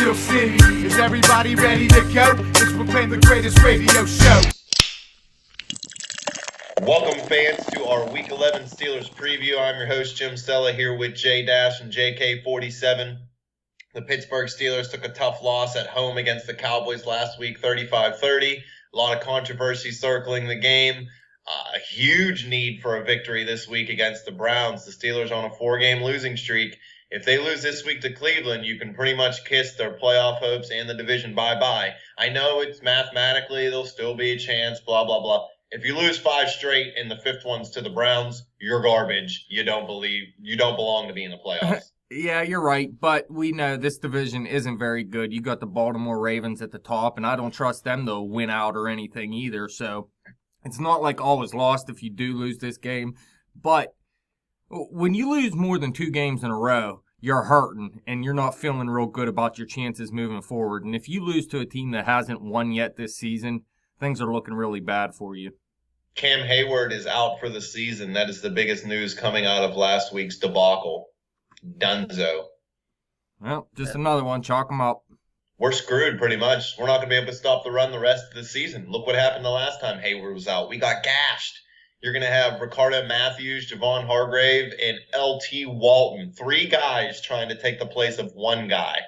Steel City. Is everybody ready to go? It's Proclaim the greatest radio show. Welcome, fans, to our Week 11 Steelers preview. I'm your host, Jim Stella, here with J-Dash and JK47. The Pittsburgh Steelers took a tough loss at home against the Cowboys last week, 35-30. A lot of controversy circling the game. A huge need for a victory this week against the Browns. The Steelers on a 4-game losing streak. If they lose this week to Cleveland, you can pretty much kiss their playoff hopes and the division bye-bye. I know it's mathematically, there'll still be a chance, blah, blah, blah. If you lose 5 straight and the 5th one's to the Browns, you're garbage. You don't belong to be in the playoffs. Yeah, you're right, but we know this division isn't very good. You got the Baltimore Ravens at the top, and I don't trust them to win out or anything either, so it's not like all is lost if you do lose this game. But when you lose more than 2 games in a row, you're hurting, and you're not feeling real good about your chances moving forward. And if you lose to a team that hasn't won yet this season, things are looking really bad for you. Cam Hayward is out for the season. That is the biggest news coming out of last week's debacle. Dunzo. Well, just another one. Chalk them up. We're screwed pretty much. We're not going to be able to stop the run the rest of the season. Look what happened the last time Hayward was out. We got gashed. You're going to have Ricardo Matthews, Javon Hargrave, and L.T. Walton. 3 guys trying to take the place of 1 guy.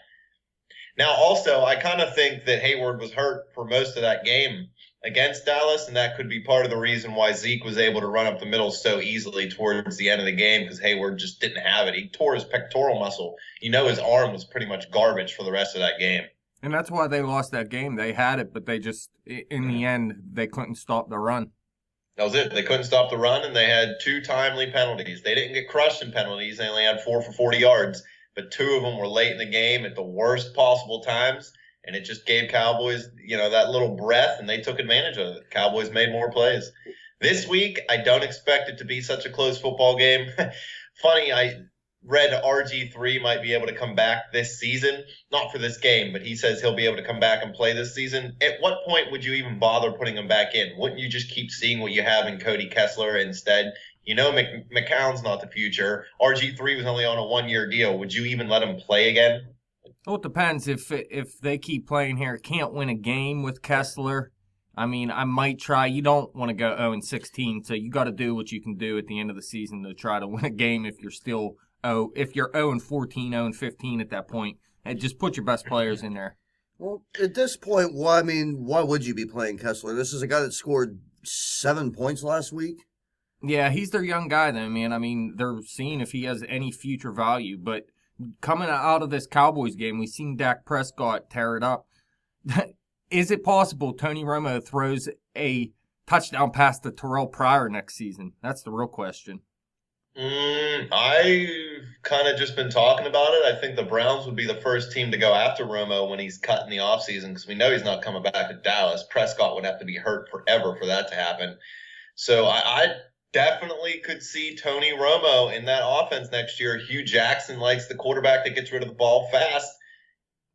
Now, also, I kind of think that Hayward was hurt for most of that game against Dallas, and that could be part of the reason why Zeke was able to run up the middle so easily towards the end of the game, because Hayward just didn't have it. He tore his pectoral muscle. You know, his arm was pretty much garbage for the rest of that game. And that's why they lost that game. They had it, but they just, in the end, they couldn't stop the run. That was it. They couldn't stop the run, and they had 2 timely penalties. They didn't get crushed in penalties. They only had 4 for 40 yards, but 2 of them were late in the game at the worst possible times. And it just gave Cowboys, that little breath, and they took advantage of it. Cowboys made more plays. This week, I don't expect it to be such a close football game. Funny, I read RG3 might be able to come back this season. Not for this game, but he says he'll be able to come back and play this season. At what point would you even bother putting him back in? Wouldn't you just keep seeing what you have in Cody Kessler instead? McCown's not the future. RG3 was only on a 1-year deal. Would you even let him play again? Well, it depends. If they keep playing here, can't win a game with Kessler, I mean, I might try. You don't want to go 0-16, so you got to do what you can do at the end of the season to try to win a game if you're still if you're 0-14, 0-15 at that point. And just put your best players in there. Well, at this point, why would you be playing Kessler? This is a guy that scored 7 points last week. Yeah, he's their young guy, though, man. I mean, they're seeing if he has any future value, but coming out of this Cowboys game, we've seen Dak Prescott tear it up. Is it possible Tony Romo throws a touchdown pass to Terrell Pryor next season? That's the real question. I've kind of just been talking about it. I think the Browns would be the first team to go after Romo when he's cut in the offseason, because we know he's not coming back to Dallas. Prescott would have to be hurt forever for that to happen. So I definitely could see Tony Romo in that offense next year. Hugh Jackson likes the quarterback that gets rid of the ball fast.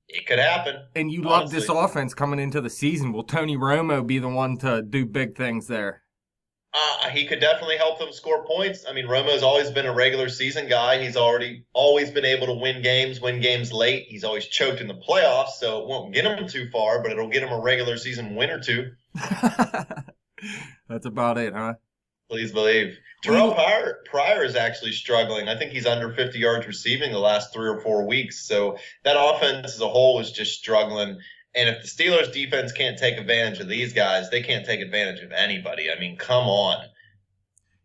It could happen. And you love this offense coming into the season. Will Tony Romo be the one to do big things there? He could definitely help them score points. I mean, Romo's always been a regular season guy. He's always been able to win games late. He's always choked in the playoffs, so it won't get him too far, but it'll get him a regular season win or 2. That's about it, huh? Please believe. Terrell Pryor is actually struggling. I think he's under 50 yards receiving the last 3 or 4 weeks. So that offense as a whole is just struggling. And if the Steelers defense can't take advantage of these guys, they can't take advantage of anybody. I mean, come on.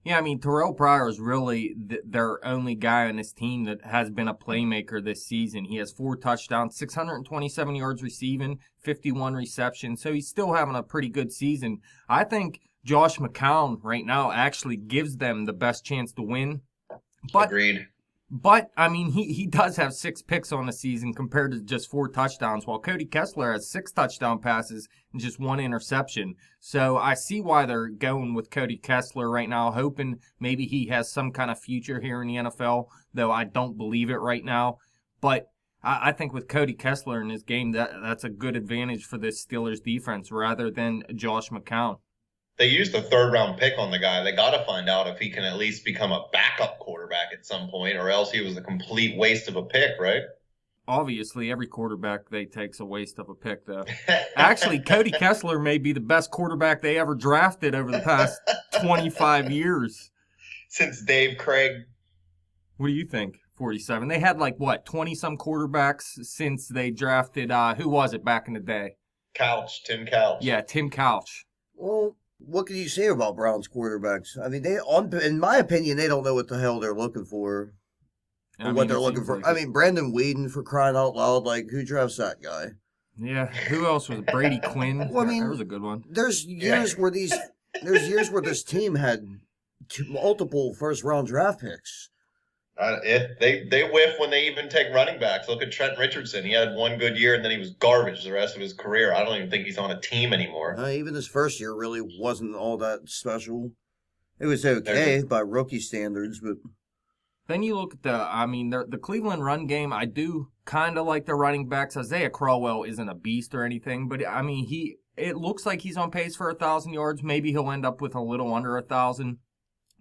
Yeah, I mean, Terrell Pryor is really their only guy on this team that has been a playmaker this season. He has 4 touchdowns, 627 yards receiving, 51 receptions. So he's still having a pretty good season. I think Josh McCown right now actually gives them the best chance to win. Agreed. But, I mean, he does have 6 picks on the season compared to just 4 touchdowns, while Cody Kessler has 6 touchdown passes and just 1 interception. So I see why they're going with Cody Kessler right now, hoping maybe he has some kind of future here in the NFL, though I don't believe it right now. But I think with Cody Kessler in this game, that's a good advantage for this Steelers defense rather than Josh McCown. They used a 3rd-round pick on the guy. They got to find out if he can at least become a backup quarterback at some point, or else he was a complete waste of a pick, right? obviously every quarterback they take's a waste of a pick, though. Actually, Cody Kessler may be the best quarterback they ever drafted over the past 25 years. Since Dave Craig. What do you think? 47. They had 20-some quarterbacks since they drafted, who was it back in the day? Tim Couch. Yeah, Tim Couch. Well, what can you say about Browns quarterbacks? I mean, in my opinion, they don't know what the hell they're looking for. What they're looking for. I mean, Brandon Whedon, for crying out loud, who drafts that guy? Yeah, who else was it? Brady Quinn? Well, I mean, that was a good one. There's years where this team had multiple first-round draft picks. They whiff when they even take running backs. Look at Trent Richardson. He had one good year, and then he was garbage the rest of his career. I don't even think he's on a team anymore. Even his first year really wasn't all that special. It was okay by rookie standards, but... Then you look at the Cleveland run game. I do kind of like their running backs. Isaiah Crowell isn't a beast or anything, but, I mean, it looks like he's on pace for 1,000 yards. Maybe he'll end up with a little under 1,000.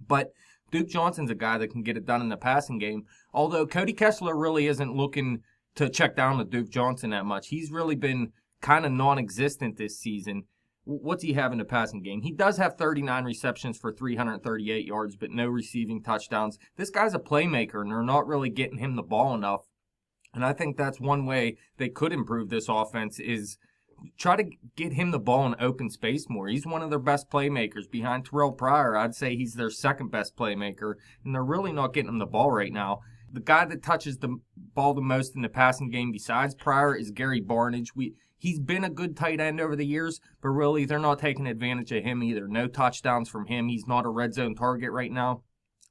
But Duke Johnson's a guy that can get it done in the passing game. Although Cody Kessler really isn't looking to check down with Duke Johnson that much. He's really been kind of non-existent this season. What's he have in the passing game? He does have 39 receptions for 338 yards, but no receiving touchdowns. This guy's a playmaker, and they're not really getting him the ball enough. And I think that's one way they could improve this offense is try to get him the ball in open space more. He's one of their best playmakers. Behind Terrell Pryor, I'd say he's their second best playmaker, and they're really not getting him the ball right now. The guy that touches the ball the most in the passing game besides Pryor is Gary Barnidge. He's been a good tight end over the years, but really they're not taking advantage of him either. No touchdowns from him. He's not a red zone target right now.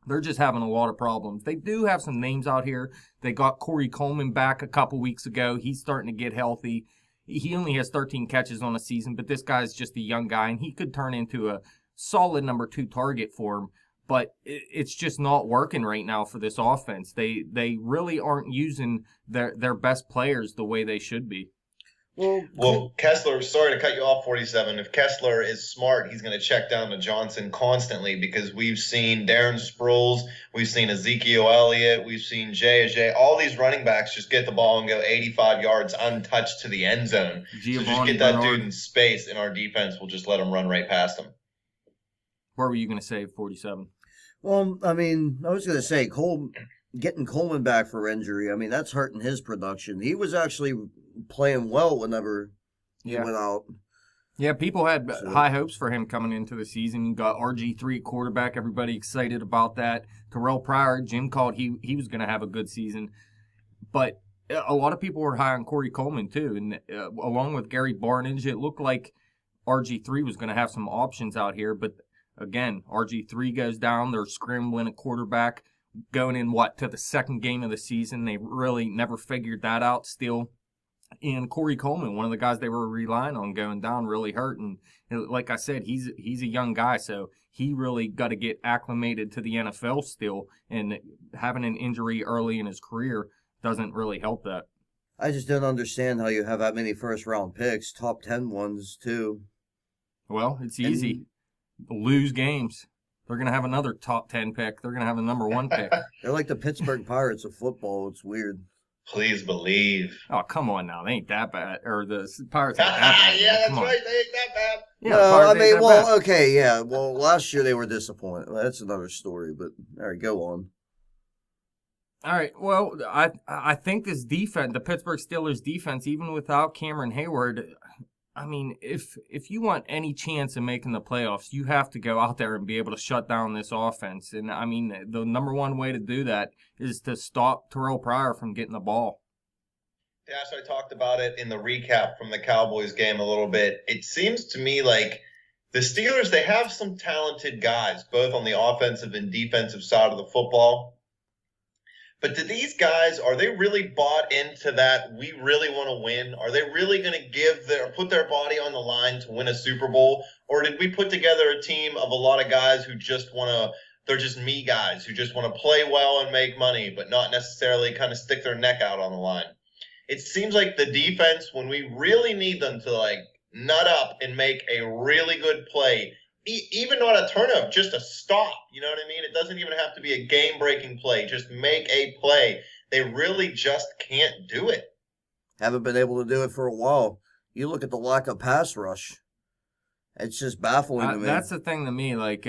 They're just having a lot of problems. They do have some names out here. They got Corey Coleman back a couple weeks ago. He's starting to get healthy. He only has 13 catches on the season, but this guy's just a young guy, and he could turn into a solid number 2 target for him. But it's just not working right now for this offense. They really aren't using their best players the way they should be. Well, Kessler, sorry to cut you off, 47. If Kessler is smart, he's going to check down to Johnson constantly because we've seen Darren Sproles, we've seen Ezekiel Elliott, we've seen Jay Ajay. All these running backs just get the ball and go 85 yards untouched to the end zone. So just get that dude in space, and our defense will just let him run right past him. Where were you going to say, 47? Well, I mean, I was going to say getting Coleman back for injury, I mean, that's hurting his production. He was actually playing well whenever he went out. Yeah, people had high hopes for him coming into the season. You got RG3 at quarterback, everybody excited about that. Terrell Pryor, Jim called he was going to have a good season. But a lot of people were high on Corey Coleman too, and along with Gary Barnidge, it looked like RG3 was going to have some options out here. But again, RG3 goes down, they're scrambling at quarterback, going in to the second game of the season. They really never figured that out still. And Corey Coleman, one of the guys they were relying on going down, really hurt. And like I said, he's a young guy, so he really got to get acclimated to the NFL still. And having an injury early in his career doesn't really help that. I just don't understand how you have that many first-round picks, top 10 ones, too. Well, it's easy. Lose games. They're going to have another top 10 pick. They're going to have a number 1 pick. They're like the Pittsburgh Pirates of football. It's weird. Please believe. Oh, come on now. They ain't that bad. Or the Pirates ain't that bad. Yeah, that's right. They ain't that bad. Yeah, no, I mean, well, okay, yeah. Well, last year they were disappointed. Well, that's another story, but all right, go on. All right, well, I think this defense, the Pittsburgh Steelers defense, even without Cameron Hayward, I mean, if you want any chance of making the playoffs, you have to go out there and be able to shut down this offense. And, I mean, the number one way to do that is to stop Terrell Pryor from getting the ball. Yeah, so I talked about it in the recap from the Cowboys game a little bit. It seems to me like the Steelers, they have some talented guys, both on the offensive and defensive side of the football. But do these guys, are they really bought into that we really want to win? Are they really going to put their body on the line to win a Super Bowl? Or did we put together a team of a lot of guys who just they're just me guys who just want to play well and make money, but not necessarily kind of stick their neck out on the line? It seems like the defense, when we really need them to nut up and make a really good play, even not a turnover, just a stop. You know what I mean? It doesn't even have to be a game-breaking play. Just make a play. They really just can't do it. Haven't been able to do it for a while. You look at the lack of pass rush. It's just baffling to me. That's the thing to me. Like,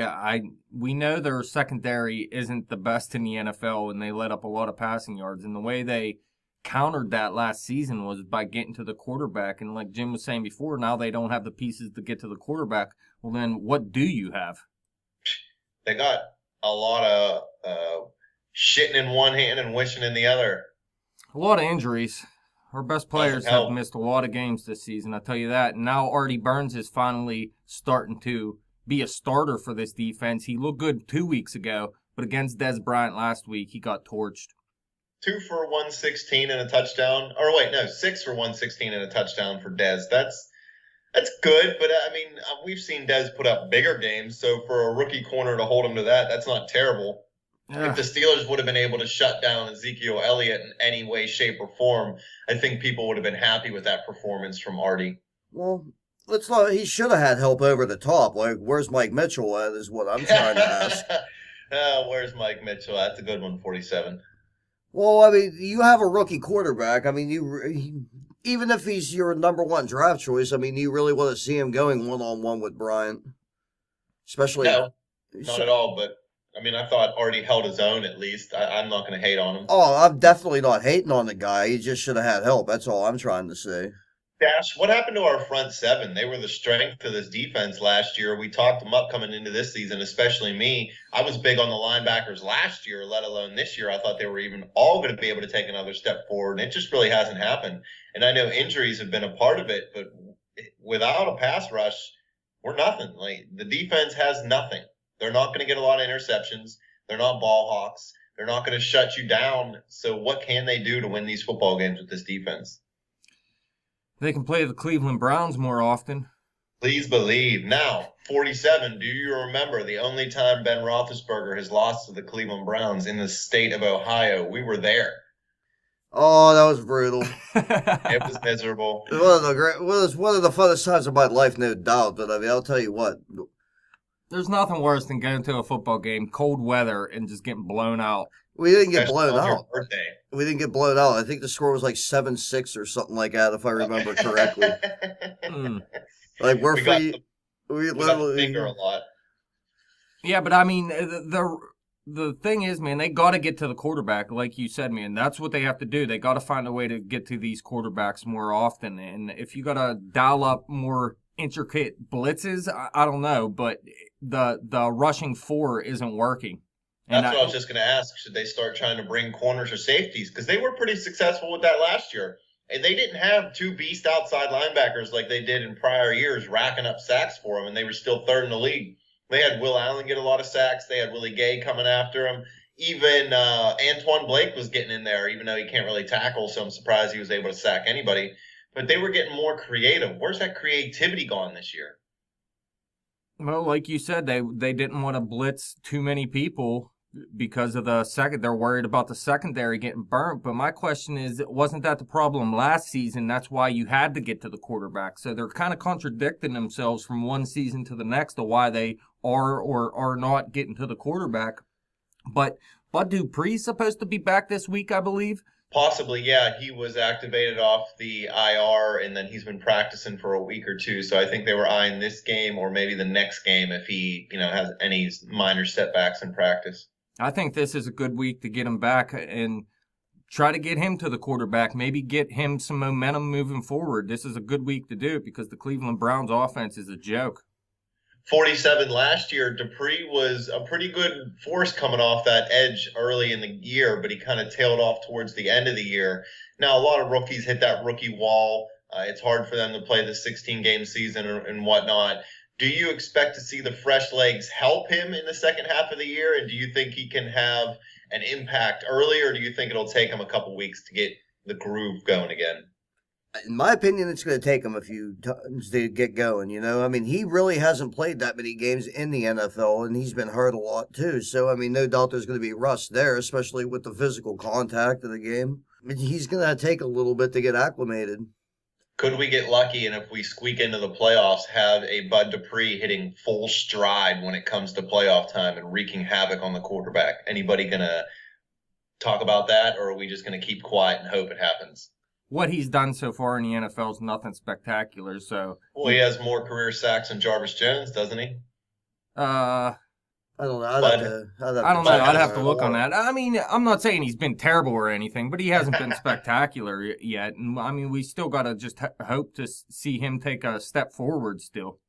we know their secondary isn't the best in the NFL, and they let up a lot of passing yards. And the way they countered that last season was by getting to the quarterback. And like Jim was saying before, now they don't have the pieces to get to the quarterback. Well, then what do you have? They got a lot of shitting in one hand and wishing in the other. A lot of injuries. Our best players have missed a lot of games this season, I'll tell you that. And now Artie Burns is finally starting to be a starter for this defense. He looked good 2 weeks ago, but against Des Bryant last week, he got torched. 2 for 116 and a touchdown. Or wait, no, 6 for 116 and a touchdown for Des. That's good, but I mean, we've seen Des put up bigger games, so for a rookie corner to hold him to that, that's not terrible. Yeah. If the Steelers would have been able to shut down Ezekiel Elliott in any way, shape, or form, I think people would have been happy with that performance from Artie. Well, he should have had help over the top. Like, where's Mike Mitchell at is what I'm trying to ask. Where's Mike Mitchell? That's a good one, 47. Well, I mean, you have a rookie quarterback. I mean, even if he's your number one draft choice, I mean, you really want to see him going one-on-one with Bryant? Especially... No, not at all, but... I mean, I thought Artie held his own at least. I'm not going to hate on him. Oh, I'm definitely not hating on the guy. He just should have had help. That's all I'm trying to say. Dash, what happened to our front seven? They were the strength of this defense last year. We talked them up coming into this season, especially me. I was big on the linebackers last year, let alone this year. I thought they were even all going to be able to take another step forward, and it just really hasn't happened. And I know injuries have been a part of it, but without a pass rush, we're nothing. Like, the defense has nothing. They're not going to get a lot of interceptions. They're not ball hawks. They're not going to shut you down. So what can they do to win these football games with this defense? They can play the Cleveland Browns more often. Please believe. Now, 47, do you remember the only time Ben Roethlisberger has lost to the Cleveland Browns in the state of Ohio? We were there. Oh, that was brutal. It was miserable. One of the funnest times of my life, no doubt. But I mean, I'll tell you what. There's nothing worse than going to a football game, cold weather, and just getting blown out. We didn't get blown out. We didn't get blown out. I think the score was like 7-6 or something like that, if I remember correctly. Like we got the finger a lot. Yeah, but I mean, the thing is, man, they got to get to the quarterback, like you said, man. That's what they have to do. They got to find a way to get to these quarterbacks more often. And if you got to dial up more intricate blitzes, I don't know, but the rushing four isn't working. That's what I was just going to ask. Should they start trying to bring corners or safeties? Because they were pretty successful with that last year. And they didn't have two beast outside linebackers like they did in prior years, racking up sacks for them, and they were still third in the league. They had Will Allen get a lot of sacks. They had Willie Gay coming after him. Even Antoine Blake was getting in there, even though he can't really tackle, so I'm surprised he was able to sack anybody. But they were getting more creative. Where's that creativity gone this year? Well, like you said, they didn't want to blitz too many people because of the second. They're worried about the secondary getting burnt. But my question is, wasn't that the problem last season? That's why you had to get to the quarterback. So they're kind of contradicting themselves from one season to the next of why they are or are not getting to the quarterback. But Bud Dupree's supposed to be back this week, I believe. Possibly, yeah. He was activated off the IR, and then he's been practicing for a week or two. So I think they were eyeing this game or maybe the next game if he, has any minor setbacks in practice. I think this is a good week to get him back and try to get him to the quarterback, maybe get him some momentum moving forward. This is a good week to do it because the Cleveland Browns offense is a joke. 47 last year, Dupree was a pretty good force coming off that edge early in the year, but he kind of tailed off towards the end of the year. Now, a lot of rookies hit that rookie wall. It's hard for them to play the 16-game season and whatnot. Do you expect to see the fresh legs help him in the second half of the year? And do you think he can have an impact early, or do you think it'll take him a couple weeks to get the groove going again? In my opinion, it's going to take him a few times to get going, I mean, he really hasn't played that many games in the NFL, and he's been hurt a lot, too. So, I mean, no doubt there's going to be rust there, especially with the physical contact of the game. I mean, he's going to take a little bit to get acclimated. Could we get lucky, and if we squeak into the playoffs, have a Bud Dupree hitting full stride when it comes to playoff time and wreaking havoc on the quarterback? Anybody going to talk about that, or are we just going to keep quiet and hope it happens? What he's done so far in the NFL is nothing spectacular. So, Well, he has more career sacks than Jarvis Jones, doesn't he? uh, I don't know. I don't know. I'd have to look on more. that. I mean, I'm not saying he's been terrible or anything, but he hasn't been spectacular yet. And I mean, we still got to just hope to see him take a step forward still.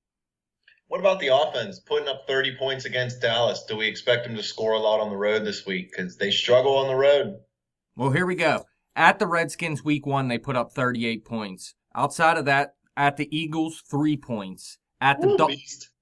What about the offense putting up 30 points against Dallas? Do we expect them to score a lot on the road this week? Because they struggle on the road. Well, here we go. At the Redskins week 1, they put up 38 points. Outside of that, at the Eagles, 3 points. At the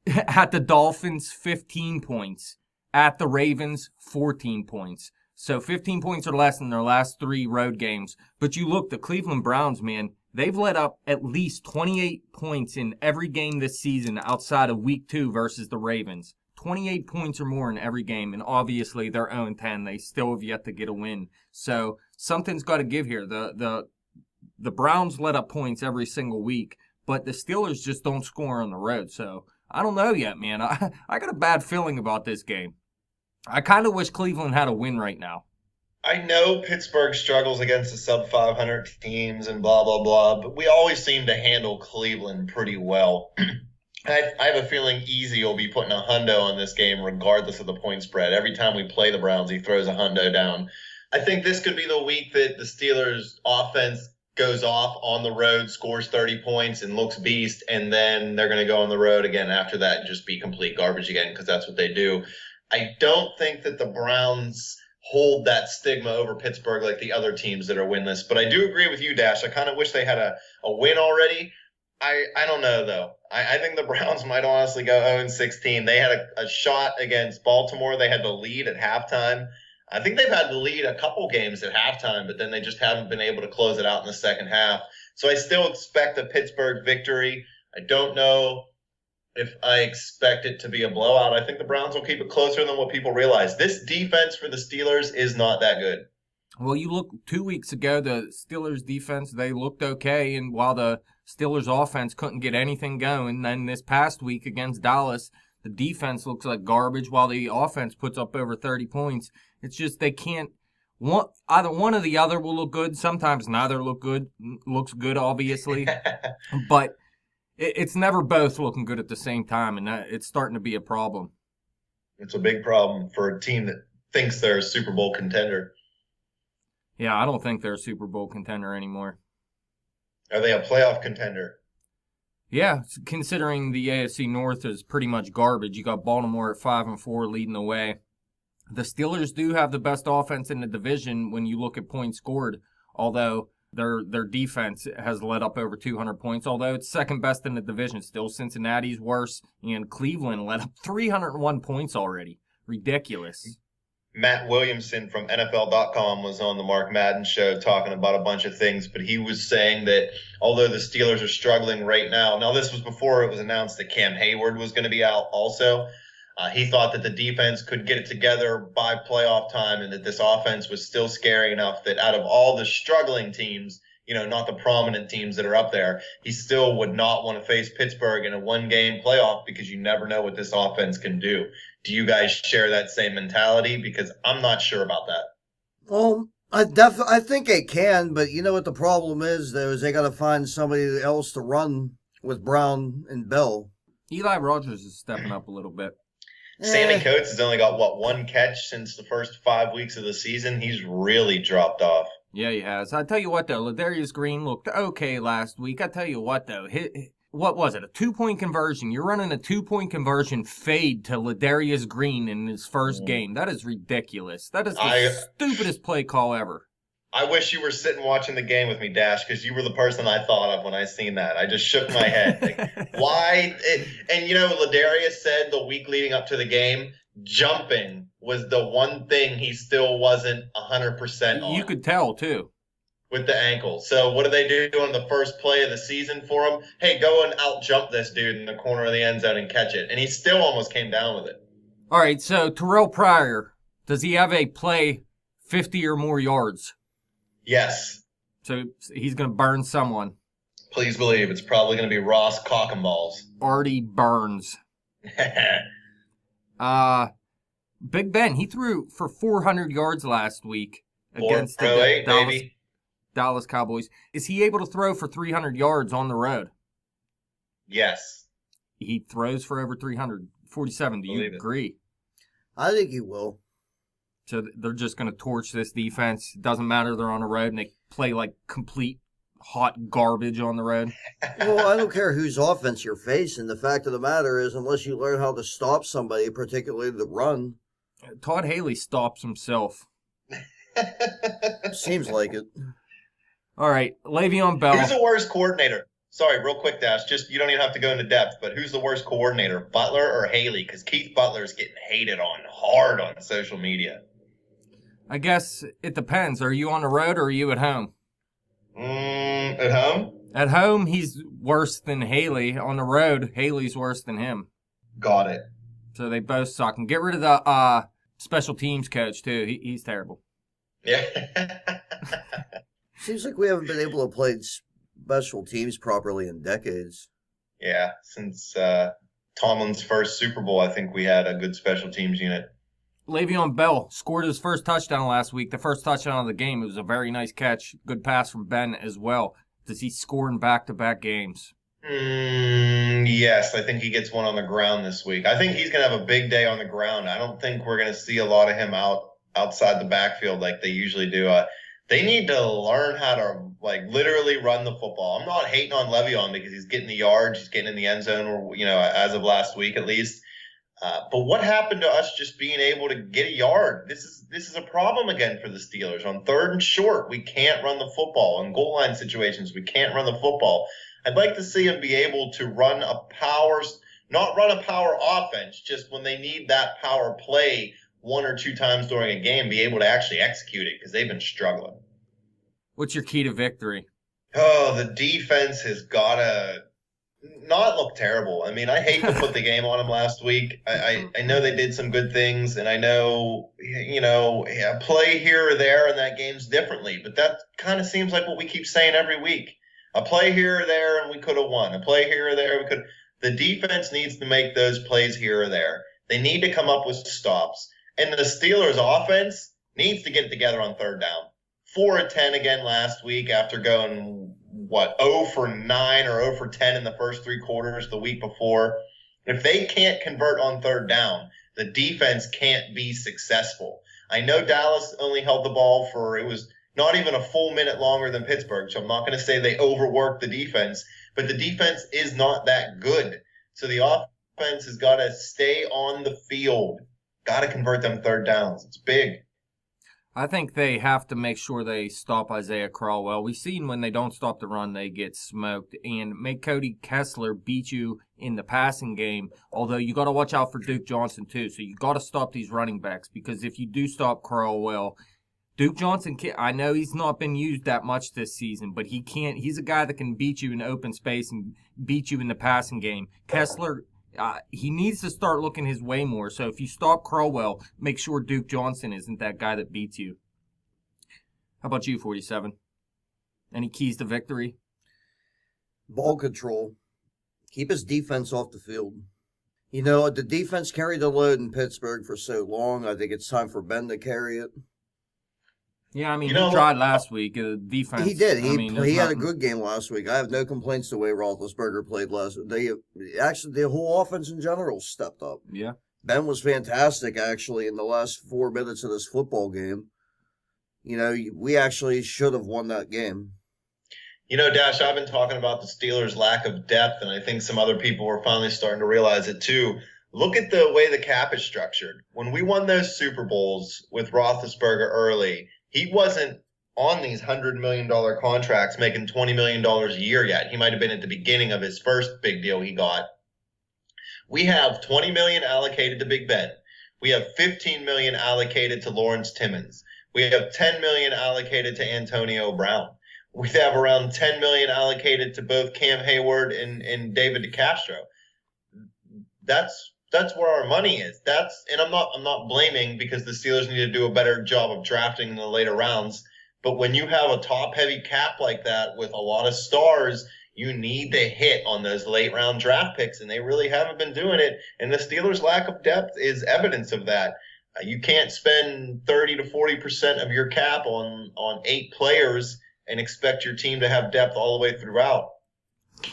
at the Dolphins, 15 points. At the Ravens, 14 points. So 15 points or less in their last 3 road games. But you look, the Cleveland Browns, man, they've let up at least 28 points in every game this season outside of week 2 versus the Ravens. 28 points or more in every game, and obviously they're 0-10. They still have yet to get a win. So something's got to give here. The Browns let up points every single week, but the Steelers just don't score on the road. So I don't know yet, man. I got a bad feeling about this game. I kind of wish Cleveland had a win right now. I know Pittsburgh struggles against the sub 500 teams and blah, blah, blah, but we always seem to handle Cleveland pretty well. I have a feeling Easy will be putting a hundo on this game regardless of the point spread. Every time we play the Browns, he throws a hundo down. I think this could be the week that the Steelers' offense goes off on the road, scores 30 points, and looks beast, and then they're going to go on the road again after that and just be complete garbage again because that's what they do. I don't think that the Browns hold that stigma over Pittsburgh like the other teams that are winless, but I do agree with you, Dash. I kind of wish they had a win already. I don't know, though. I think the Browns might honestly go 0-16. They had a shot against Baltimore. They had the lead at halftime. I think they've had the lead a couple games at halftime, but then they just haven't been able to close it out in the second half. So I still expect a Pittsburgh victory. I don't know if I expect it to be a blowout. I think the Browns will keep it closer than what people realize. This defense for the Steelers is not that good. Well, you look 2 weeks ago, the Steelers defense, they looked okay, and while the Steelers offense couldn't get anything going, then this past week against Dallas, the defense looks like garbage while the offense puts up over 30 points. It's just they can't either one or the other will look good. Sometimes neither looks good, obviously. But it's never both looking good at the same time, and it's starting to be a problem. It's a big problem for a team that thinks they're a Super Bowl contender. Yeah, I don't think they're a Super Bowl contender anymore. Are they a playoff contender? Yeah, considering the AFC North is pretty much garbage. You got Baltimore at 5-4 leading the way. The Steelers do have the best offense in the division when you look at points scored, although their defense has let up over 200 points, although it's second best in the division. Still, Cincinnati's worse, and Cleveland let up 301 points already. Ridiculous. Matt Williamson from NFL.com was on the Mark Madden show talking about a bunch of things, but he was saying that although the Steelers are struggling right now, this was before it was announced that Cam Hayward was going to be out also. He thought that the defense could get it together by playoff time and that this offense was still scary enough that out of all the struggling teams, not the prominent teams that are up there, he still would not want to face Pittsburgh in a one-game playoff because you never know what this offense can do. Do you guys share that same mentality? Because I'm not sure about that. Well, I think they can, but you know what the problem is, though, is they got to find somebody else to run with Brown and Bell. Eli Rogers is stepping up a little bit. Sammy Coates has only got, one catch since the first 5 weeks of the season? He's really dropped off. Yeah, he has. I tell you what, though, Ladarius Green looked okay last week. I tell you what, though, what was it, a 2-point conversion? You're running a 2-point conversion fade to Ladarius Green in his first game. That is ridiculous. That is the stupidest play call ever. I wish you were sitting watching the game with me, Dash, because you were the person I thought of when I seen that. I just shook my head. Like, why? And Ladarius said the week leading up to the game, jumping was the one thing he still wasn't 100% on. You could tell, too. With the ankle. So what do they do on the first play of the season for him? Hey, go and out-jump this dude in the corner of the end zone and catch it. And he still almost came down with it. All right, so Terrell Pryor, does he have a play 50 or more yards? Yes. So he's going to burn someone. Please believe it's probably going to be Ross Cock'em-Balls. Artie Burns. Big Ben, he threw for 400 yards last week. against the 408, Dallas, baby. Dallas Cowboys. Is he able to throw for 300 yards on the road? Yes. He throws for over 347. Do you Believe it. agree? I think he will. So they're just going to torch this defense. It doesn't matter. They're on the road and they play like complete hot garbage on the road. Well, I don't care whose offense you're facing. The fact of the matter is, unless you learn how to stop somebody, particularly the run, Todd Haley stops himself. seems like it. All right, Le'Veon Bell. Who's the worst coordinator? Sorry, real quick, Dash. Just you don't even have to go into depth, but who's the worst coordinator, Butler or Haley? Because Keith Butler's getting hated on hard on social media. I guess it depends. Are you on the road or are you at home? At home? At home, he's worse than Haley. On the road, Haley's worse than him. Got it. So they both suck. And get rid of the special teams coach, too. He's terrible. Yeah. Seems like we haven't been able to play special teams properly in decades. Yeah, since Tomlin's first Super Bowl, I think we had a good special teams unit. Le'Veon Bell scored his first touchdown last week, the first touchdown of the game. It was a very nice catch. Good pass from Ben as well. Does he score in back-to-back games? Yes, I think he gets one on the ground this week. I think he's going to have a big day on the ground. I don't think we're going to see a lot of him outside the backfield like they usually do. They need to learn how to literally run the football. I'm not hating on Le'Veon because he's getting the yards, he's getting in the end zone, or as of last week at least. But what happened to us just being able to get a yard? This is a problem again for the Steelers. On 3rd and short, we can't run the football. In goal line situations, we can't run the football. I'd like to see him be able to not run a power offense, just when they need that power play 1 or 2 times during a game, be able to actually execute it because they've been struggling. What's your key to victory? Oh, the defense has got to not look terrible. I mean, I hate to put the game on them last week. I know they did some good things, and I know, play here or there in that game's differently, but that kind of seems like what we keep saying every week. A play here or there, and we could have won. A play here or there, we could. The defense needs to make those plays here or there. They need to come up with stops. And the Steelers' offense needs to get it together on 3rd down. 4 of 10 again last week after going, 0 for 9 or 0 for 10 in the first 3 quarters the week before. If they can't convert on 3rd down, the defense can't be successful. I know Dallas only held the ball for, it was not even a full minute longer than Pittsburgh, so I'm not going to say they overworked the defense, but the defense is not that good. So the offense has got to stay on the field. Got to convert them 3rd downs. It's big. I think they have to make sure they stop Isaiah Crowell. We've seen when they don't stop the run, they get smoked. And make Cody Kessler beat you in the passing game, although you got to watch out for Duke Johnson too. So you got to stop these running backs, because if you do stop Crowell, Duke Johnson, I know he's not been used that much this season, but he's a guy that can beat you in open space and beat you in the passing game. Kessler, he needs to start looking his way more. So if you stop Crowell, make sure Duke Johnson isn't that guy that beats you. How about you, 47? Any keys to victory? Ball control. Keep his defense off the field. The defense carried the load in Pittsburgh for so long. I think it's time for Ben to carry it. Yeah, I mean, he tried last week. Defense. He did. He had a good game last week. I have no complaints the way Roethlisberger played last week. The whole offense in general stepped up. Yeah. Ben was fantastic, actually, in the last 4 minutes of this football game. We actually should have won that game. Dash, I've been talking about the Steelers' lack of depth, and I think some other people are finally starting to realize it too. Look at the way the cap is structured. When we won those Super Bowls with Roethlisberger early, he wasn't on these $100 million contracts making $20 million a year yet. He might have been at the beginning of his first big deal he got. We have $20 million allocated to Big Ben. We have $15 million allocated to Lawrence Timmons. We have $10 million allocated to Antonio Brown. We have around $10 million allocated to both Cam Hayward and David DeCastro. That's where our money is. And I'm not blaming, because the Steelers need to do a better job of drafting in the later rounds. But when you have a top heavy cap like that with a lot of stars, you need to hit on those late round draft picks, and they really haven't been doing it. And the Steelers' lack of depth is evidence of that. You can't spend 30 to 40% of your cap on 8 players and expect your team to have depth all the way throughout.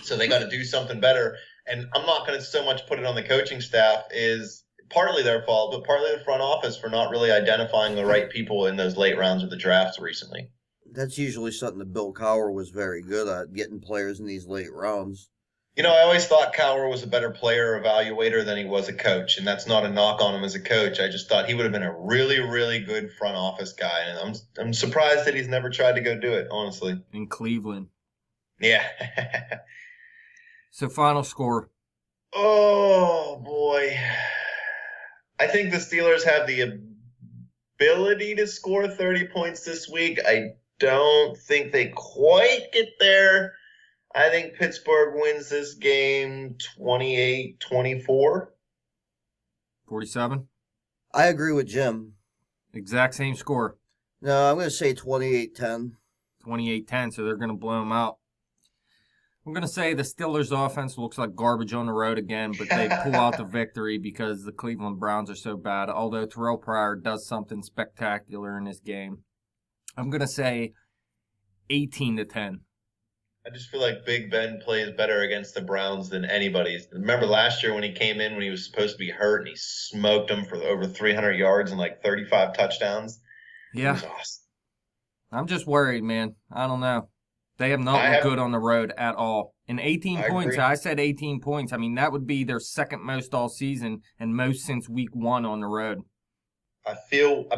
So they got to do something better. And I'm not going to so much put it on the coaching staff, is partly their fault, but partly the front office for not really identifying the right people in those late rounds of the drafts recently. That's usually something that Bill Cowher was very good at, getting players in these late rounds. You know, I always thought Cowher was a better player evaluator than he was a coach, and that's not a knock on him as a coach. I just thought he would have been a really, really good front office guy, and I'm surprised that he's never tried to go do it, honestly. In Cleveland. Yeah. So final score. Oh, boy. I think the Steelers have the ability to score 30 points this week. I don't think they quite get there. I think Pittsburgh wins this game 28-24. 47. I agree with Jim. Exact same score. No, I'm going to say 28-10. 28-10, so they're going to blow them out. I'm going to say the Steelers' offense looks like garbage on the road again, but they pull out the victory because the Cleveland Browns are so bad, although Terrell Pryor does something spectacular in this game. I'm going to say 18-10. I just feel like Big Ben plays better against the Browns than anybody. Remember last year when he came in when he was supposed to be hurt and he smoked them for over 300 yards and like 35 touchdowns? Yeah. It was awesome. I'm just worried, man. I don't know. They have not looked good on the road at all. And 18 points, I said 18 points. I mean, that would be their second most all season and most since week 1 on the road. I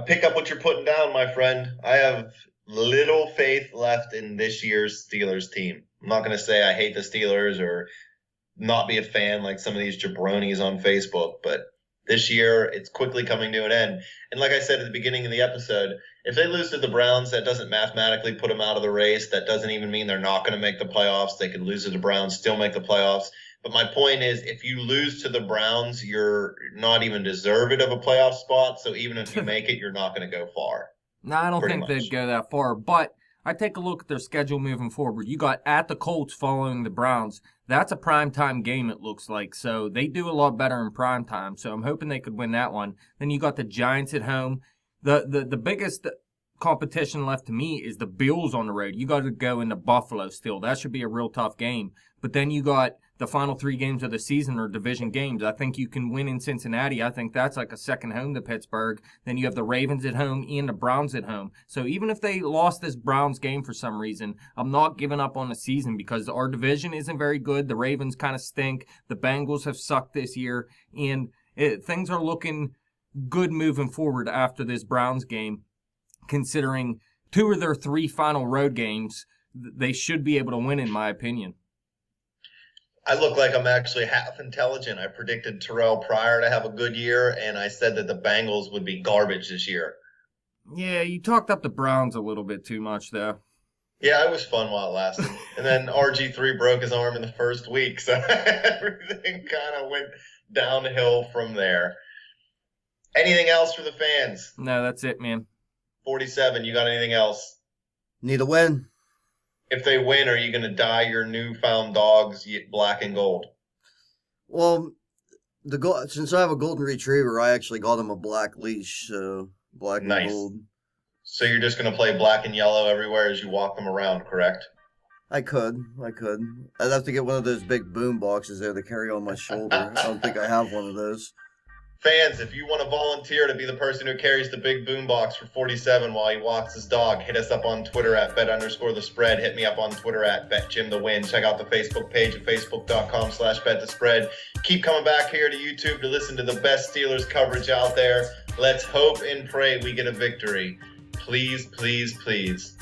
pick up what you're putting down, my friend. I have little faith left in this year's Steelers team. I'm not going to say I hate the Steelers or not be a fan like some of these jabronis on Facebook, but this year it's quickly coming to an end. And like I said at the beginning of the episode, if they lose to the Browns, that doesn't mathematically put them out of the race. That doesn't even mean they're not going to make the playoffs. They could lose to the Browns, still make the playoffs. But my point is, if you lose to the Browns, you're not even deserving of a playoff spot. So even if you make it, you're not going to go far. No, I don't think they'd go that far. But I take a look at their schedule moving forward. You got at the Colts following the Browns. That's a primetime game, it looks like. So they do a lot better in primetime. So I'm hoping they could win that one. Then you got the Giants at home. The biggest competition left to me is the Bills on the road. You got to go into Buffalo still. That should be a real tough game. But then you got the final 3 games of the season are division games. I think you can win in Cincinnati. I think that's like a second home to Pittsburgh. Then you have the Ravens at home and the Browns at home. So even if they lost this Browns game for some reason, I'm not giving up on the season because our division isn't very good. The Ravens kind of stink. The Bengals have sucked this year. And things are looking good moving forward after this Browns game, considering 2 of their 3 final road games, they should be able to win, in my opinion. I look like I'm actually half intelligent. I predicted Terrell Pryor to have a good year, and I said that the Bengals would be garbage this year. Yeah, you talked up the Browns a little bit too much, though. Yeah, it was fun while it lasted. And then RG3 broke his arm in the first week, so everything kind of went downhill from there. Anything else for the fans? No, that's it, man. 47, you got anything else? Need a win. If they win, are you going to dye your newfound dogs black and gold? Well, since I have a golden retriever, I actually got him a black leash, so black and gold. So you're just going to play black and yellow everywhere as you walk them around, correct? I could. I'd have to get one of those big boom boxes there to carry on my shoulder. I don't think I have one of those. Fans, if you want to volunteer to be the person who carries the big boombox for 47 while he walks his dog, hit us up on Twitter at bet_the_spread. Hit me up on Twitter at betjimthewin. Check out the Facebook page at facebook.com/betthespread. Keep coming back here to YouTube to listen to the best Steelers coverage out there. Let's hope and pray we get a victory. Please, please, please.